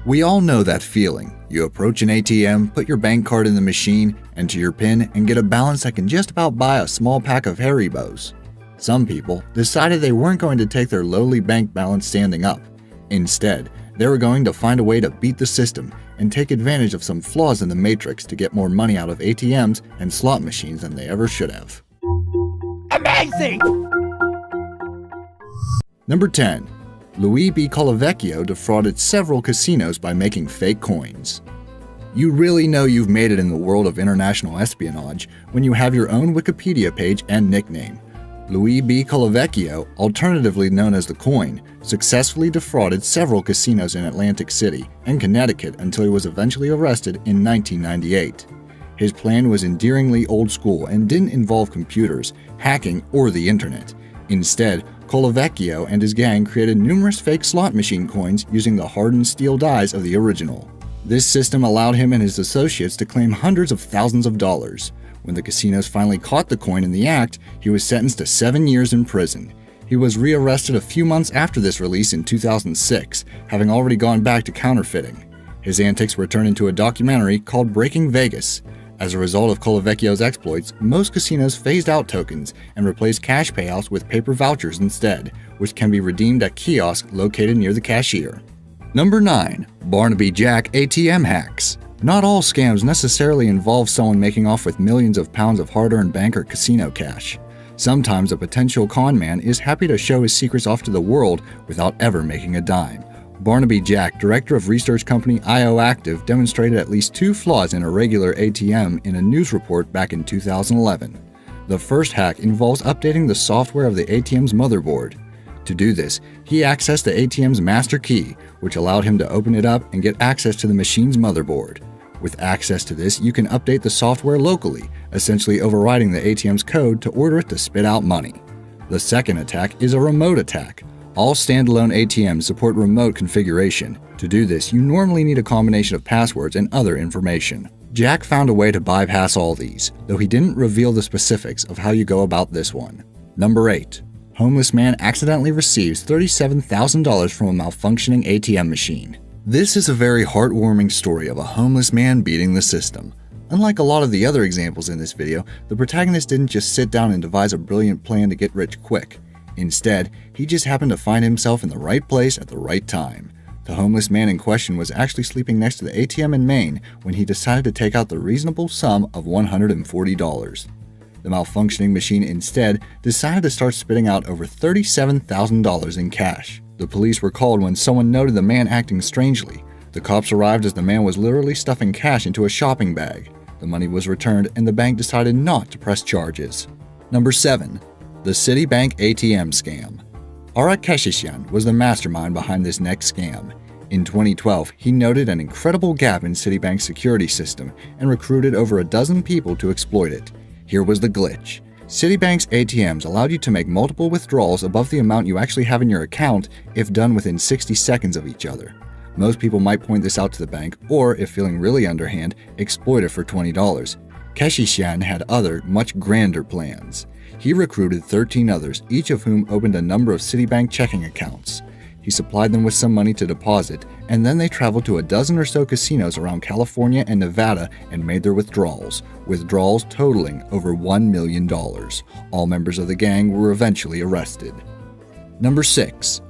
We all know that feeling. You approach an ATM, put your bank card in the machine, enter your PIN, and get a balance that can just about buy a small pack of Haribos. Some people decided they weren't going to take their lowly bank balance standing up. Instead, they were going to find a way to beat the system and take advantage of some flaws in the matrix to get more money out of ATMs and slot machines than they ever should have. Amazing! Number 10. Luigi B. Colavecchio defrauded several casinos by making fake coins. You really know you've made it in the world of international espionage when you have your own Wikipedia page and nickname. Luigi B. Colavecchio, alternatively known as the Coin, successfully defrauded several casinos in Atlantic City and Connecticut until he was eventually arrested in 1998. His plan was endearingly old school and didn't involve computers, hacking, or the internet. Instead, Colavecchio and his gang created numerous fake slot machine coins using the hardened steel dies of the original. This system allowed him and his associates to claim hundreds of thousands of dollars. When the casinos finally caught the coin in the act, he was sentenced to 7 years in prison. He was rearrested a few months after this release in 2006, having already gone back to counterfeiting. His antics were turned into a documentary called Breaking Vegas. As a result of Colavecchio's exploits, most casinos phased out tokens and replaced cash payouts with paper vouchers instead, which can be redeemed at kiosks located near the cashier. Number 9. Barnaby Jack ATM hacks. Not all scams necessarily involve someone making off with millions of pounds of hard-earned bank or casino cash. Sometimes a potential con man is happy to show his secrets off to the world without ever making a dime. Barnaby Jack, director of research company IO Active, demonstrated at least 2 flaws in a regular ATM in a news report back in 2011. The first hack involves updating the software of the ATM's motherboard. To do this, he accessed the ATM's master key, which allowed him to open it up and get access to the machine's motherboard. With access to this, you can update the software locally, essentially overriding the ATM's code to order it to spit out money. The second attack is a remote attack. All standalone ATMs support remote configuration. To do this, you normally need a combination of passwords and other information. Jack found a way to bypass all these, though he didn't reveal the specifics of how you go about this one. Number 8. Homeless man accidentally receives $37,000 from a malfunctioning ATM machine. This is a very heartwarming story of a homeless man beating the system. Unlike a lot of the other examples in this video, the protagonist didn't just sit down and devise a brilliant plan to get rich quick. Instead, he just happened to find himself in the right place at the right time. The homeless man in question was actually sleeping next to the ATM in Maine when he decided to take out the reasonable sum of $140. The malfunctioning machine instead decided to start spitting out over $37,000 in cash. The police were called when someone noted the man acting strangely. The cops arrived as the man was literally stuffing cash into a shopping bag. The money was returned and the bank decided not to press charges. Number 7. The Citibank ATM scam. Ara Keshisyan was the mastermind behind this next scam. In 2012, he noted an incredible gap in Citibank's security system and recruited over a dozen people to exploit it. Here was the glitch. Citibank's ATMs allowed you to make multiple withdrawals above the amount you actually have in your account if done within 60 seconds of each other. Most people might point this out to the bank or, if feeling really underhand, exploit it for $20. Keshisyan had other, much grander plans. He recruited 13 others, each of whom opened a number of Citibank checking accounts. He supplied them with some money to deposit, and then they traveled to a dozen or so casinos around California and Nevada and made their withdrawals totaling over $1 million. All members of the gang were eventually arrested. Number 6.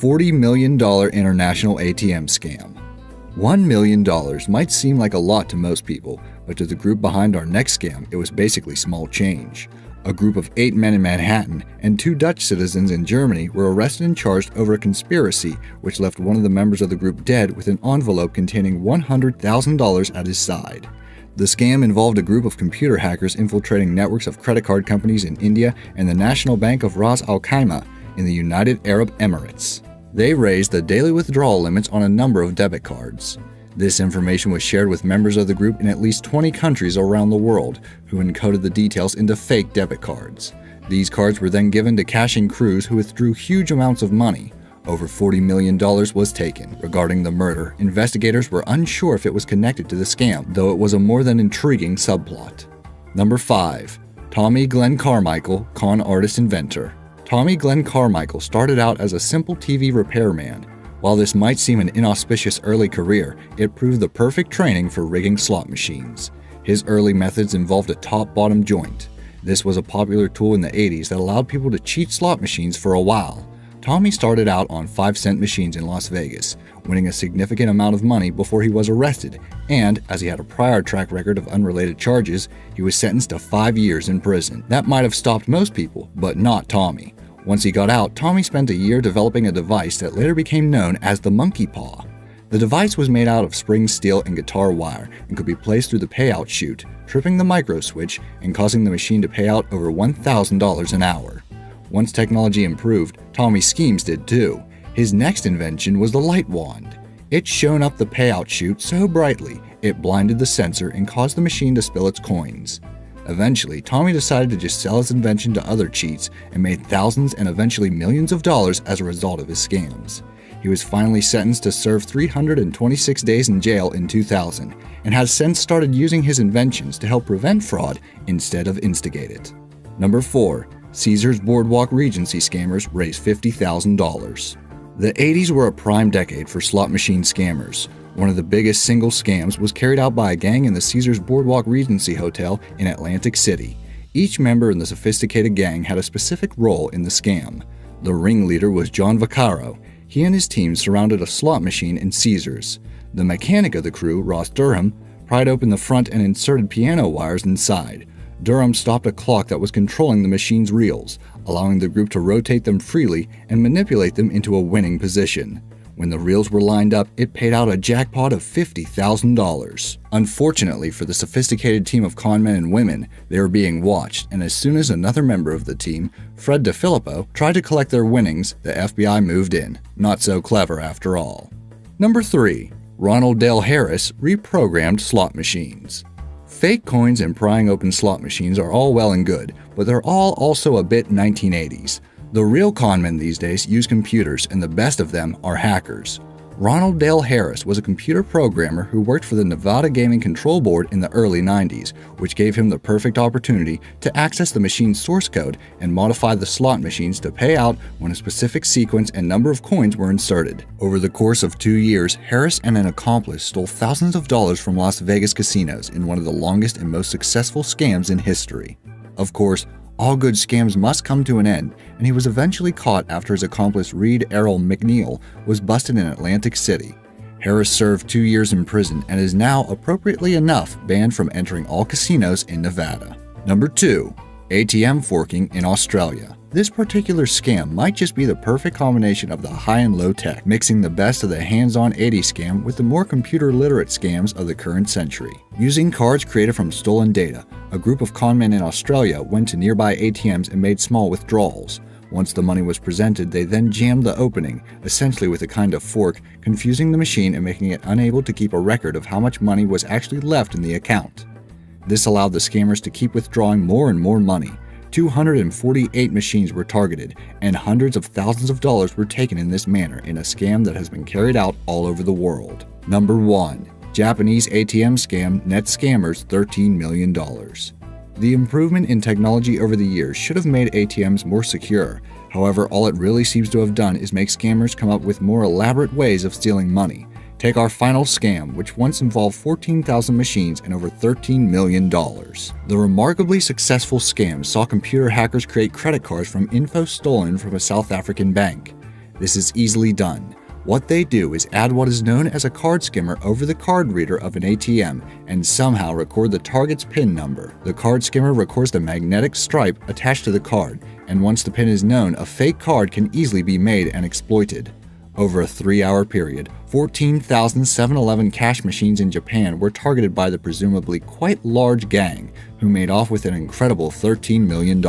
$40 million international ATM scam. $1 million might seem like a lot to most people, but to the group behind our next scam, it was basically small change. A group of 8 men in Manhattan and 2 Dutch citizens in Germany were arrested and charged over a conspiracy which left one of the members of the group dead with an envelope containing $100,000 at his side. The scam involved a group of computer hackers infiltrating networks of credit card companies in India and the National Bank of Ras Al Khaimah in the United Arab Emirates. They raised the daily withdrawal limits on a number of debit cards. This information was shared with members of the group in at least 20 countries around the world, who encoded the details into fake debit cards. These cards were then given to cashing crews who withdrew huge amounts of money. Over $40 million was taken. Regarding the murder, investigators were unsure if it was connected to the scam, though it was a more than intriguing subplot. Number 5. Tommy Glenn Carmichael, con artist inventor. Tommy Glenn Carmichael started out as a simple TV repairman. While this might seem an inauspicious early career, it proved the perfect training for rigging slot machines. His early methods involved a top-bottom joint. This was a popular tool in the 80s that allowed people to cheat slot machines for a while. Tommy started out on 5-cent machines in Las Vegas, winning a significant amount of money before he was arrested, and, as he had a prior track record of unrelated charges, he was sentenced to 5 years in prison. That might have stopped most people, but not Tommy. Once he got out, Tommy spent a year developing a device that later became known as the monkey paw. The device was made out of spring steel and guitar wire and could be placed through the payout chute, tripping the micro switch and causing the machine to pay out over $1,000 an hour. Once technology improved, Tommy's schemes did too. His next invention was the light wand. It shone up the payout chute so brightly, it blinded the sensor and caused the machine to spill its coins. Eventually, Tommy decided to just sell his invention to other cheats and made thousands and eventually millions of dollars as a result of his scams. He was finally sentenced to serve 326 days in jail in 2000 and has since started using his inventions to help prevent fraud instead of instigate it. Number 4. Caesars Boardwalk Regency scammers raise $50,000. The 80s were a prime decade for slot machine scammers. One of the biggest single scams was carried out by a gang in the Caesars Boardwalk Regency Hotel in Atlantic City. Each member in the sophisticated gang had a specific role in the scam. The ringleader was John Vaccaro. He and his team surrounded a slot machine in Caesars. The mechanic of the crew, Ross Durham, pried open the front and inserted piano wires inside. Durham stopped a clock that was controlling the machine's reels, allowing the group to rotate them freely and manipulate them into a winning position. When the reels were lined up, it paid out a jackpot of $50,000. Unfortunately for the sophisticated team of conmen and women, they were being watched, and as soon as another member of the team, Fred DeFilippo, tried to collect their winnings, the FBI moved in. Not so clever after all. Number 3. Ronald Dale Harris reprogrammed slot machines. Fake coins and prying open slot machines are all well and good, but they're all also a bit 1980s. The real conmen these days use computers, and the best of them are hackers. Ronald Dale Harris was a computer programmer who worked for the Nevada Gaming Control Board in the early 90s, which gave him the perfect opportunity to access the machine's source code and modify the slot machines to pay out when a specific sequence and number of coins were inserted. Over the course of 2 years, Harris and an accomplice stole thousands of dollars from Las Vegas casinos in one of the longest and most successful scams in history. Of course, all good scams must come to an end, and he was eventually caught after his accomplice Reed Errol McNeil was busted in Atlantic City. Harris served 2 years in prison and is now, appropriately enough, banned from entering all casinos in Nevada. Number 2. ATM forking in Australia. This particular scam might just be the perfect combination of the high and low tech, mixing the best of the hands-on 80s scam with the more computer-literate scams of the current century. Using cards created from stolen data, a group of conmen in Australia went to nearby ATMs and made small withdrawals. Once the money was presented, they then jammed the opening, essentially with a kind of fork, confusing the machine and making it unable to keep a record of how much money was actually left in the account. This allowed the scammers to keep withdrawing more and more money. 248 machines were targeted, and hundreds of thousands of dollars were taken in this manner in a scam that has been carried out all over the world. Number 1. Japanese ATM scam nets scammers $13 million. The improvement in technology over the years should have made ATMs more secure. However, all it really seems to have done is make scammers come up with more elaborate ways of stealing money. Take our final scam, which once involved 14,000 machines and over $13 million. The remarkably successful scam saw computer hackers create credit cards from info stolen from a South African bank. This is easily done. What they do is add what is known as a card skimmer over the card reader of an ATM and somehow record the target's PIN number. The card skimmer records the magnetic stripe attached to the card, and once the PIN is known, a fake card can easily be made and exploited. Over a 3-hour period, 14,000 7-Eleven cash machines in Japan were targeted by the presumably quite large gang, who made off with an incredible $13 million.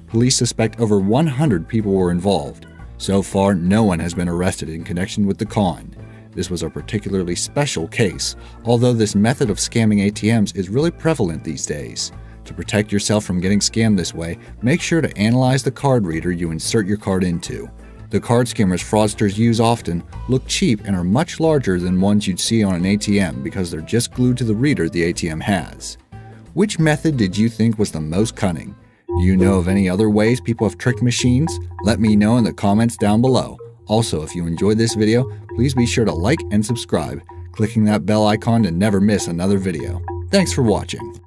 Police suspect over 100 people were involved. So far, no one has been arrested in connection with the con. This was a particularly special case, although this method of scamming ATMs is really prevalent these days. To protect yourself from getting scammed this way, make sure to analyze the card reader you insert your card into. The card skimmers fraudsters use often look cheap and are much larger than ones you'd see on an ATM because they're just glued to the reader the ATM has. Which method did you think was the most cunning? Do you know of any other ways people have tricked machines? Let me know in the comments down below. Also, if you enjoyed this video, please be sure to like and subscribe, clicking that bell icon to never miss another video. Thanks for watching.